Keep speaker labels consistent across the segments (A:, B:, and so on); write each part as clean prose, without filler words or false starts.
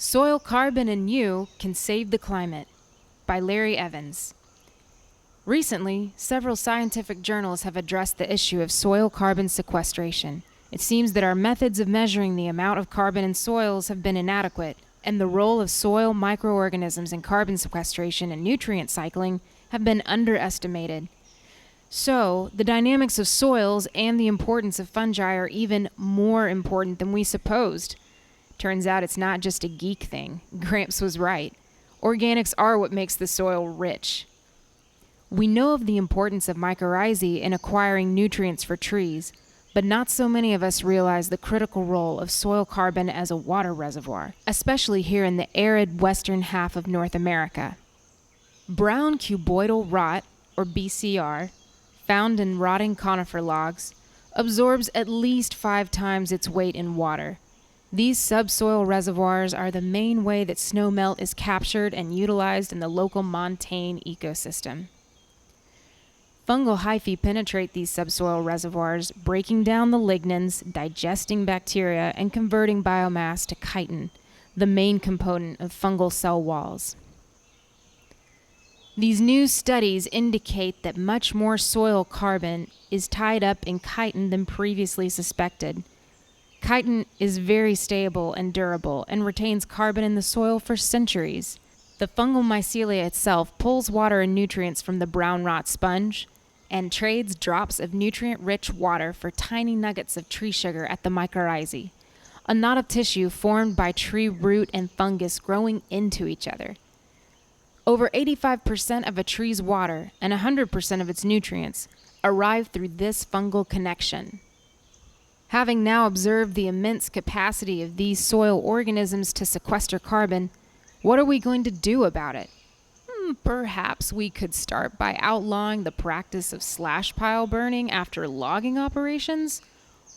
A: Soil Carbon and You Can Save the Climate by Larry Evans. Recently, several scientific journals have addressed the issue of soil carbon sequestration. It seems that our methods of measuring the amount of carbon in soils have been inadequate, and the role of soil microorganisms in carbon sequestration and nutrient cycling have been underestimated. So, the dynamics of soils and the importance of fungi are even more important than we supposed. Turns out it's not just a geek thing. Gramps was right. Organics are what makes the soil rich. We know of the importance of mycorrhizae in acquiring nutrients for trees, but not so many of us realize the critical role of soil carbon as a water reservoir, especially here in the arid western half of North America. Brown cuboidal rot, or BCR, found in rotting conifer logs, absorbs at least 5 times its weight in water. These subsoil reservoirs are the main way that snowmelt is captured and utilized in the local montane ecosystem. Fungal hyphae penetrate these subsoil reservoirs, breaking down the lignins, digesting bacteria, and converting biomass to chitin, the main component of fungal cell walls. These new studies indicate that much more soil carbon is tied up in chitin than previously suspected. Chitin is very stable and durable and retains carbon in the soil for centuries. The fungal mycelia itself pulls water and nutrients from the brown rot sponge and trades drops of nutrient-rich water for tiny nuggets of tree sugar at the mycorrhizae, a knot of tissue formed by tree root and fungus growing into each other. Over 85% of a tree's water and 100% of its nutrients arrive through this fungal connection. Having now observed the immense capacity of these soil organisms to sequester carbon, what are we going to do about it? Perhaps we could start by outlawing the practice of slash pile burning after logging operations,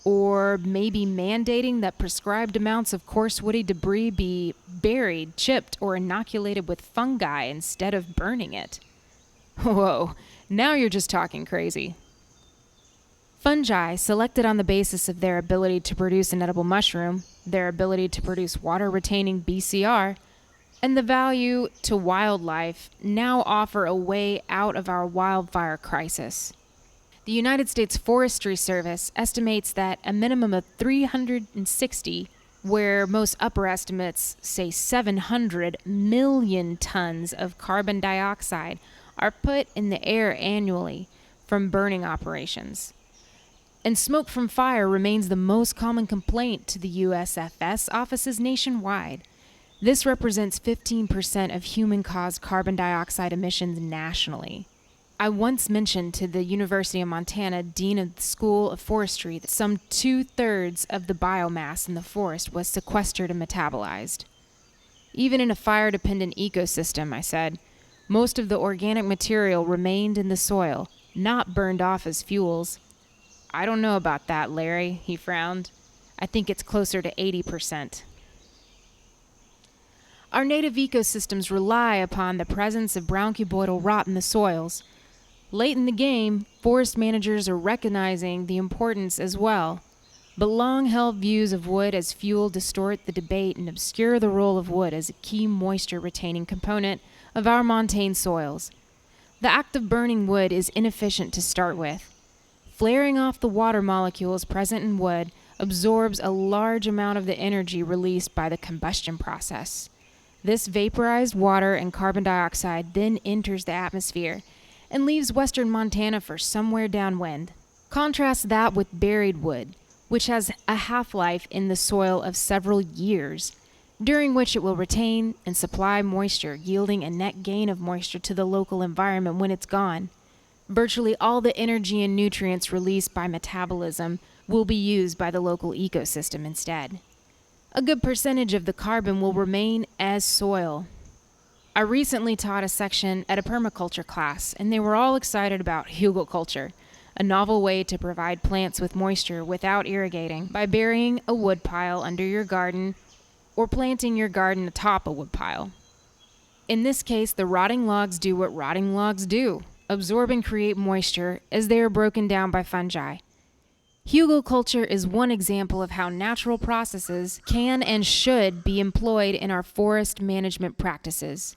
A: or maybe mandating that prescribed amounts of coarse woody debris be buried, chipped, or inoculated with fungi instead of burning it. Whoa, now you're just talking crazy. Fungi, selected on the basis of their ability to produce an edible mushroom, their ability to produce water-retaining BCR, and the value to wildlife, now offer a way out of our wildfire crisis. The United States Forestry Service estimates that a minimum of 360, where most upper estimates say 700 million tons of carbon dioxide are put in the air annually from burning operations. And smoke from fire remains the most common complaint to the USFS offices nationwide. This represents 15% of human-caused carbon dioxide emissions nationally. I once mentioned to the University of Montana Dean of the School of Forestry that some 2/3 of the biomass in the forest was sequestered and metabolized. Even in a fire-dependent ecosystem, I said, most of the organic material remained in the soil, not burned off as fuels. I don't know about that, Larry, he frowned. I think it's closer to 80%. Our native ecosystems rely upon the presence of brown cuboidal rot in the soils. Late in the game, forest managers are recognizing the importance as well. But long-held views of wood as fuel distort the debate and obscure the role of wood as a key moisture-retaining component of our montane soils. The act of burning wood is inefficient to start with. Flaring off the water molecules present in wood absorbs a large amount of the energy released by the combustion process. This vaporized water and carbon dioxide then enters the atmosphere and leaves western Montana for somewhere downwind. Contrast that with buried wood, which has a half-life in the soil of several years, during which it will retain and supply moisture, yielding a net gain of moisture to the local environment when it's gone. Virtually all the energy and nutrients released by metabolism will be used by the local ecosystem instead. A good percentage of the carbon will remain as soil. I recently taught a section at a permaculture class, and they were all excited about Hugelkultur, a novel way to provide plants with moisture without irrigating by burying a wood pile under your garden or planting your garden atop a wood pile. In this case, the rotting logs do what rotting logs do: absorb and create moisture as they are broken down by fungi. Hugelkultur is one example of how natural processes can and should be employed in our forest management practices.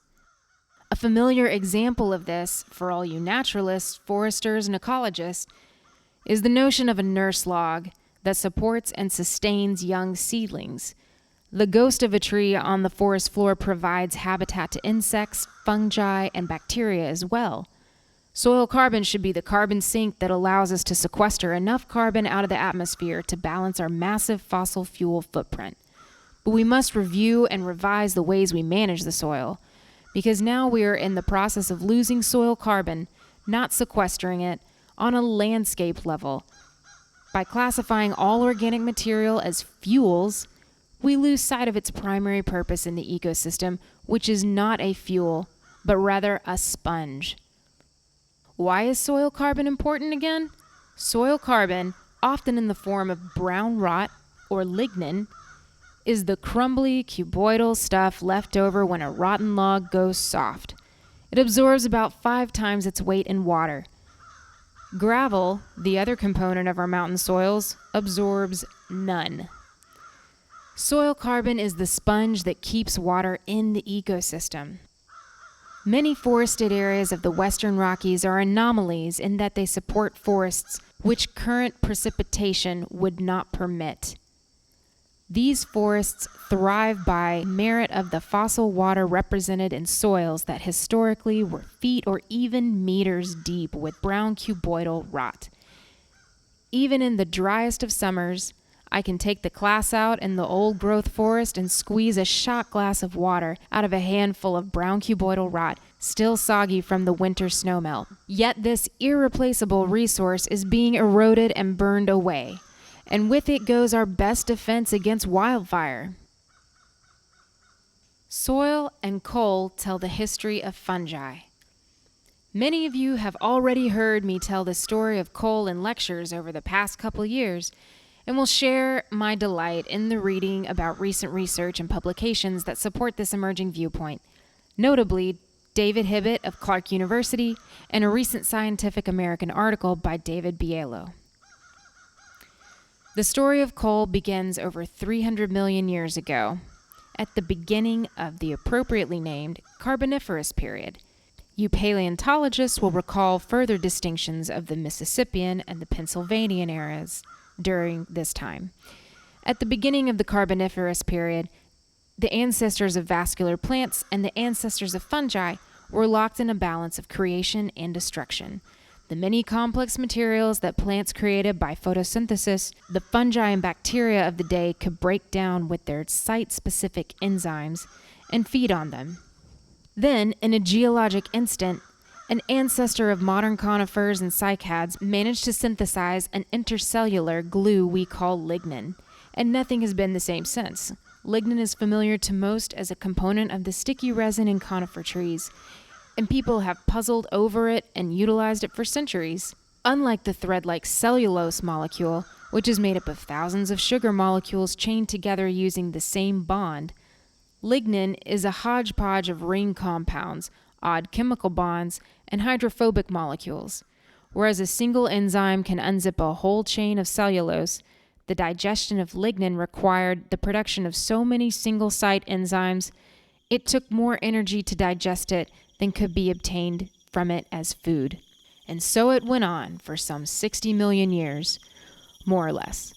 A: A familiar example of this, for all you naturalists, foresters, and ecologists, is the notion of a nurse log that supports and sustains young seedlings. The ghost of a tree on the forest floor provides habitat to insects, fungi, and bacteria as well. Soil carbon should be the carbon sink that allows us to sequester enough carbon out of the atmosphere to balance our massive fossil fuel footprint. But we must review and revise the ways we manage the soil, because now we are in the process of losing soil carbon, not sequestering it, on a landscape level. By classifying all organic material as fuels, we lose sight of its primary purpose in the ecosystem, which is not a fuel, but rather a sponge. Why is soil carbon important again? Soil carbon, often in the form of brown rot or lignin, is the crumbly, cuboidal stuff left over when a rotten log goes soft. It absorbs about 5 times its weight in water. Gravel, the other component of our mountain soils, absorbs none. Soil carbon is the sponge that keeps water in the ecosystem. Many forested areas of the Western Rockies are anomalies in that they support forests which current precipitation would not permit. These forests thrive by merit of the fossil water represented in soils that historically were feet or even meters deep with brown cuboidal rot. Even in the driest of summers, I can take the class out in the old-growth forest and squeeze a shot glass of water out of a handful of brown cuboidal rot, still soggy from the winter snowmelt. Yet this irreplaceable resource is being eroded and burned away, and with it goes our best defense against wildfire. Soil and coal tell the history of fungi. Many of you have already heard me tell the story of coal in lectures over the past couple years, and will share my delight in the reading about recent research and publications that support this emerging viewpoint, notably David Hibbett of Clark University and a recent Scientific American article by David Bielo. The story of coal begins over 300 million years ago, at the beginning of the appropriately named Carboniferous period. You paleontologists will recall further distinctions of the Mississippian and the Pennsylvanian eras during this time. At the beginning of the Carboniferous period, the ancestors of vascular plants and the ancestors of fungi were locked in a balance of creation and destruction. The many complex materials that plants created by photosynthesis, the fungi and bacteria of the day could break down with their site-specific enzymes and feed on them. Then, in a geologic instant, an ancestor of modern conifers and cycads managed to synthesize an intercellular glue we call lignin, and nothing has been the same since. Lignin is familiar to most as a component of the sticky resin in conifer trees, and people have puzzled over it and utilized it for centuries. Unlike the thread-like cellulose molecule, which is made up of thousands of sugar molecules chained together using the same bond, lignin is a hodgepodge of ring compounds, odd chemical bonds, and hydrophobic molecules. Whereas a single enzyme can unzip a whole chain of cellulose, the digestion of lignin required the production of so many single-site enzymes, it took more energy to digest it than could be obtained from it as food. And so it went on for some 60 million years, more or less.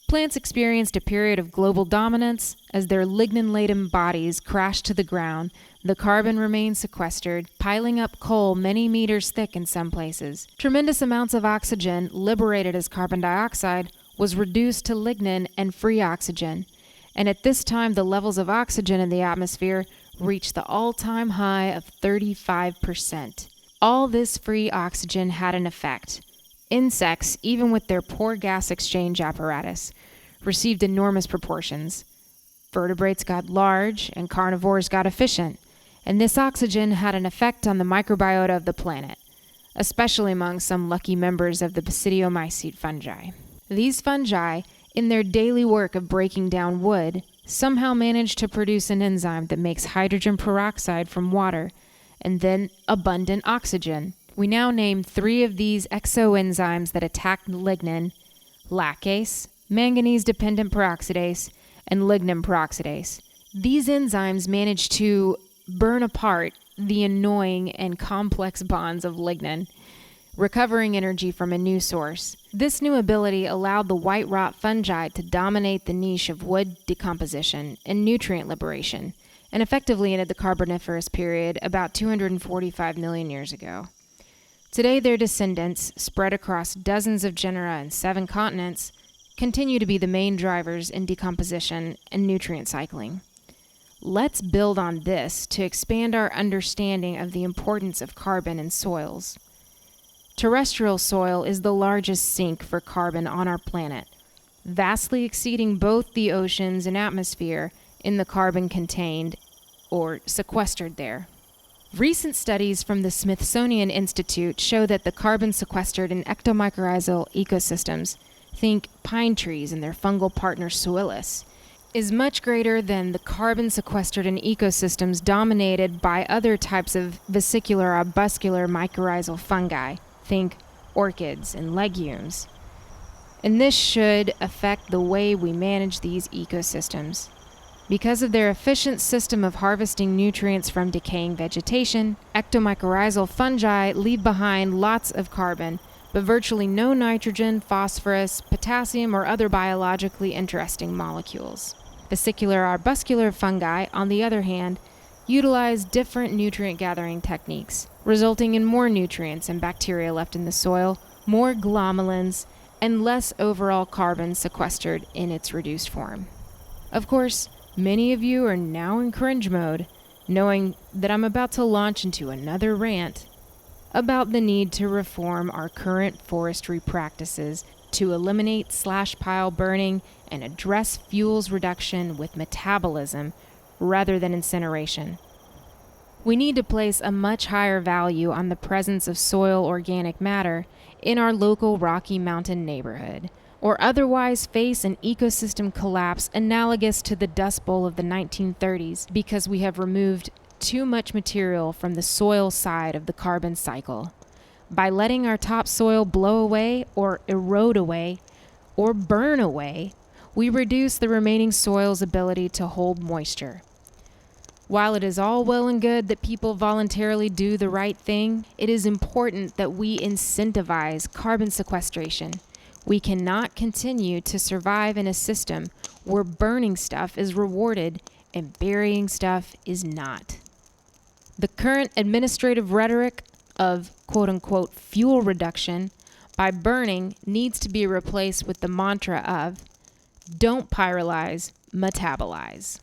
A: Plants experienced a period of global dominance. As their lignin-laden bodies crashed to the ground, the carbon remained sequestered, piling up coal many meters thick in some places. Tremendous amounts of oxygen, liberated as carbon dioxide, was reduced to lignin and free oxygen. And at this time, the levels of oxygen in the atmosphere reached the all-time high of 35%. All this free oxygen had an effect. Insects, even with their poor gas exchange apparatus, received enormous proportions. Vertebrates got large and carnivores got efficient, and this oxygen had an effect on the microbiota of the planet, especially among some lucky members of the basidiomycete fungi. These fungi, in their daily work of breaking down wood, somehow manage to produce an enzyme that makes hydrogen peroxide from water and then abundant oxygen. We now name 3 of these exoenzymes that attack lignin: lactase, manganese-dependent peroxidase, and lignin peroxidase. These enzymes manage to burn apart the annoying and complex bonds of lignin, recovering energy from a new source. This new ability allowed the white rot fungi to dominate the niche of wood decomposition and nutrient liberation, and effectively ended the Carboniferous period about 245 million years ago. Today, their descendants, spread across dozens of genera and 7 continents, continue to be the main drivers in decomposition and nutrient cycling. Let's build on this to expand our understanding of the importance of carbon in soils. Terrestrial soil is the largest sink for carbon on our planet, vastly exceeding both the oceans and atmosphere in the carbon contained or sequestered there. Recent studies from the Smithsonian Institute show that the carbon sequestered in ectomycorrhizal ecosystems, think pine trees and their fungal partner Suillus, is much greater than the carbon sequestered in ecosystems dominated by other types of vesicular arbuscular mycorrhizal fungi, think orchids and legumes. And this should affect the way we manage these ecosystems. Because of their efficient system of harvesting nutrients from decaying vegetation, ectomycorrhizal fungi leave behind lots of carbon, but virtually no nitrogen, phosphorus, potassium, or other biologically interesting molecules. Vesicular arbuscular fungi, on the other hand, utilize different nutrient gathering techniques, resulting in more nutrients and bacteria left in the soil, more glomalins, and less overall carbon sequestered in its reduced form. Of course, many of you are now in cringe mode, knowing that I'm about to launch into another rant about the need to reform our current forestry practices to eliminate slash pile burning and address fuels reduction with metabolism rather than incineration. We need to place a much higher value on the presence of soil organic matter in our local Rocky Mountain neighborhood, or otherwise face an ecosystem collapse analogous to the Dust Bowl of the 1930s because we have removed too much material from the soil side of the carbon cycle. By letting our topsoil blow away or erode away or burn away, we reduce the remaining soil's ability to hold moisture. While it is all well and good that people voluntarily do the right thing, it is important that we incentivize carbon sequestration. We cannot continue to survive in a system where burning stuff is rewarded and burying stuff is not. The current administrative rhetoric of quote-unquote fuel reduction by burning needs to be replaced with the mantra of don't pyrolyze, metabolize.